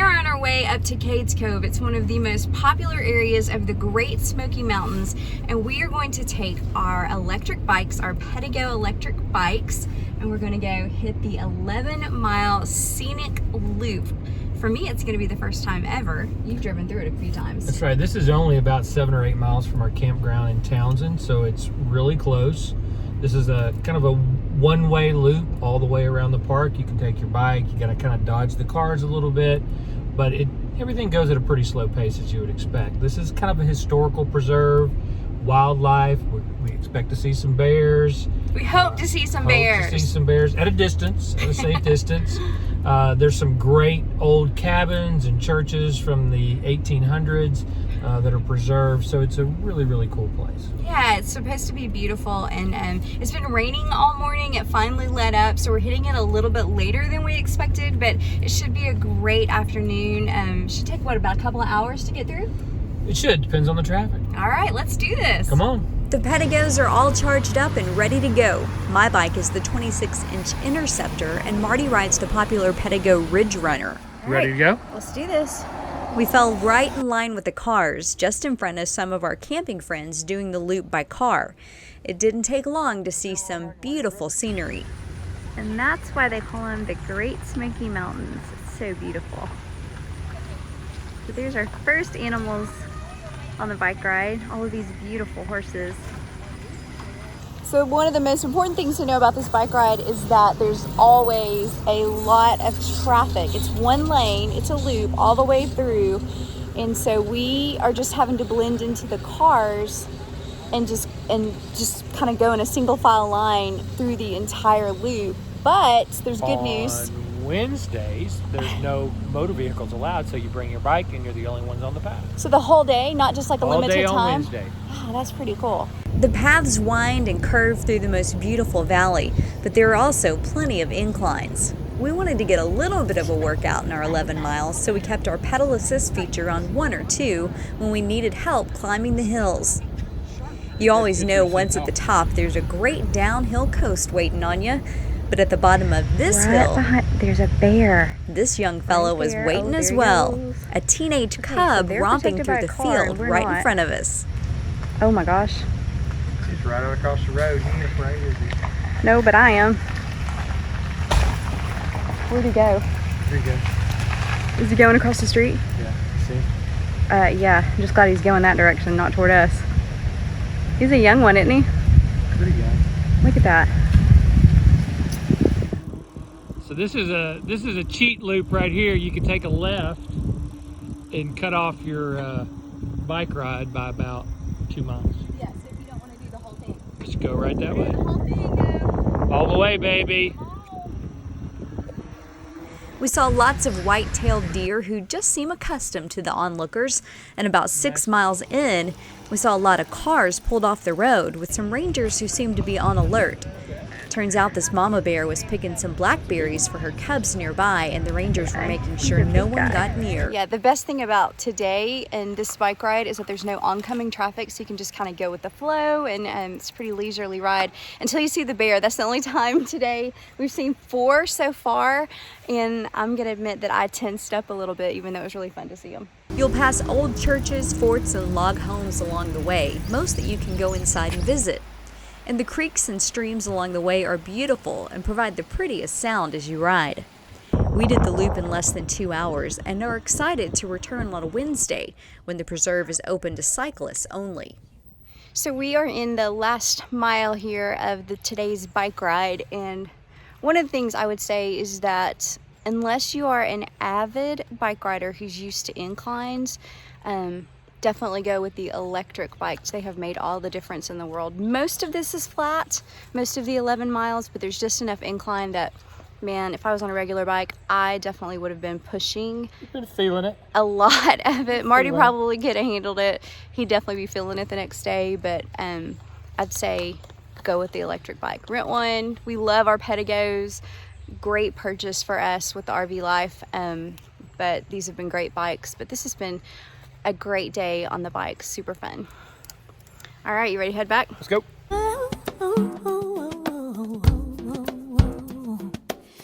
are on our way up to Cades Cove. It's one of the most popular areas of the Great Smoky Mountains, and we are going to take our electric bikes, our Pedego electric bikes, and we're going to go hit the 11-mile scenic loop. For me, it's going to be the first time ever. You've driven through it a few times. That's right. This is only about 7 or 8 miles from our campground in Townsend, so it's really close. This is a kind of a one-way loop all the way around the park. You can take your bike. You got to kind of dodge the cars a little bit, but everything goes at a pretty slow pace, as you would expect. This is kind of a historical preserve, wildlife. We expect to see some bears. We hope to see some bears. To see some bears at a distance, at a safe distance. There's some great old cabins and churches from the 1800s that are preserved, so it's a really, really cool place. Yeah, it's supposed to be beautiful, and it's been raining all morning. It finally let up, so we're hitting it a little bit later than we expected, but it should be a great afternoon. Should take, what, about a couple of hours to get through? It should, depends on the traffic. All right, let's do this. Come on. The Pedegos are all charged up and ready to go. My bike is the 26-inch Interceptor, and Marty rides the popular Pedego Ridge Runner. Ready to go? Let's do this. We fell right in line with the cars, just in front of some of our camping friends doing the loop by car. It didn't take long to see some beautiful scenery. And that's why they call them the Great Smoky Mountains. It's so beautiful. So there's our first animals on the bike ride, all of these beautiful horses. So one of the most important things to know about this bike ride is that there's always a lot of traffic. It's one lane, it's a loop all the way through, and so we are just having to blend into the cars and just kind of go in a single file line through the entire loop. But there's good news. On Wednesdays, there's no motor vehicles allowed, so you bring your bike and you're the only ones on the path. So the whole day, not just like a limited all day time? on Wednesday. Oh, that's pretty cool. The paths wind and curve through the most beautiful valley, but there are also plenty of inclines. We wanted to get a little bit of a workout in our 11 miles, so we kept our pedal assist feature on 1 or 2 when we needed help climbing the hills. You always know once at the top there's a great downhill coast waiting on you, but at the bottom of this hill, there's a bear. this young fellow was waiting as well. A teenage cub romping through the field right in front of us. Oh my gosh. He's right across the road. He ain't afraid, is he? No, but I am. Where'd he go? There you go. Is he going across the street? Yeah, see? Yeah. I'm just glad he's going that direction, not toward us. He's a young one, isn't he? Pretty young. Look at that. So this is a cheat loop right here. You can take a left and cut off your bike ride by about 2 miles. Yeah, so if you don't want to do the whole thing. Just go right that way. The whole thing, All the way, baby. We saw lots of white-tailed deer who just seem accustomed to the onlookers, and about 6 miles in, we saw a lot of cars pulled off the road with some rangers who seemed to be on alert. Turns out this mama bear was picking some blackberries for her cubs nearby, and the rangers were making sure no one got near. Yeah, the best thing about today and this bike ride is that there's no oncoming traffic, so you can just kind of go with the flow, and it's a pretty leisurely ride until you see the bear. That's the only time today. We've seen 4 so far, and I'm gonna admit that I tensed up a little bit, even though it was really fun to see them. You'll pass old churches, forts, and log homes along the way, most that you can go inside and visit. And the creeks and streams along the way are beautiful and provide the prettiest sound as you ride. We did the loop in less than 2 hours and are excited to return on a Wednesday when the preserve is open to cyclists only. So we are in the last mile here of today's bike ride, and one of the things I would say is that unless you are an avid bike rider who's used to inclines, definitely go with the electric bikes. They have made all the difference in the world. Most of this is flat, most of the 11 miles, but there's just enough incline that, man, if I was on a regular bike, I definitely would have been pushing. You've been feeling it. A lot of it. Marty probably could have handled it. He'd definitely be feeling it the next day, but I'd say go with the electric bike. Rent one. We love our Pedegos. Great purchase for us with the RV life, but these have been great bikes. But this has been a great day on the bike. Super fun. All right, you ready to head back? Let's go.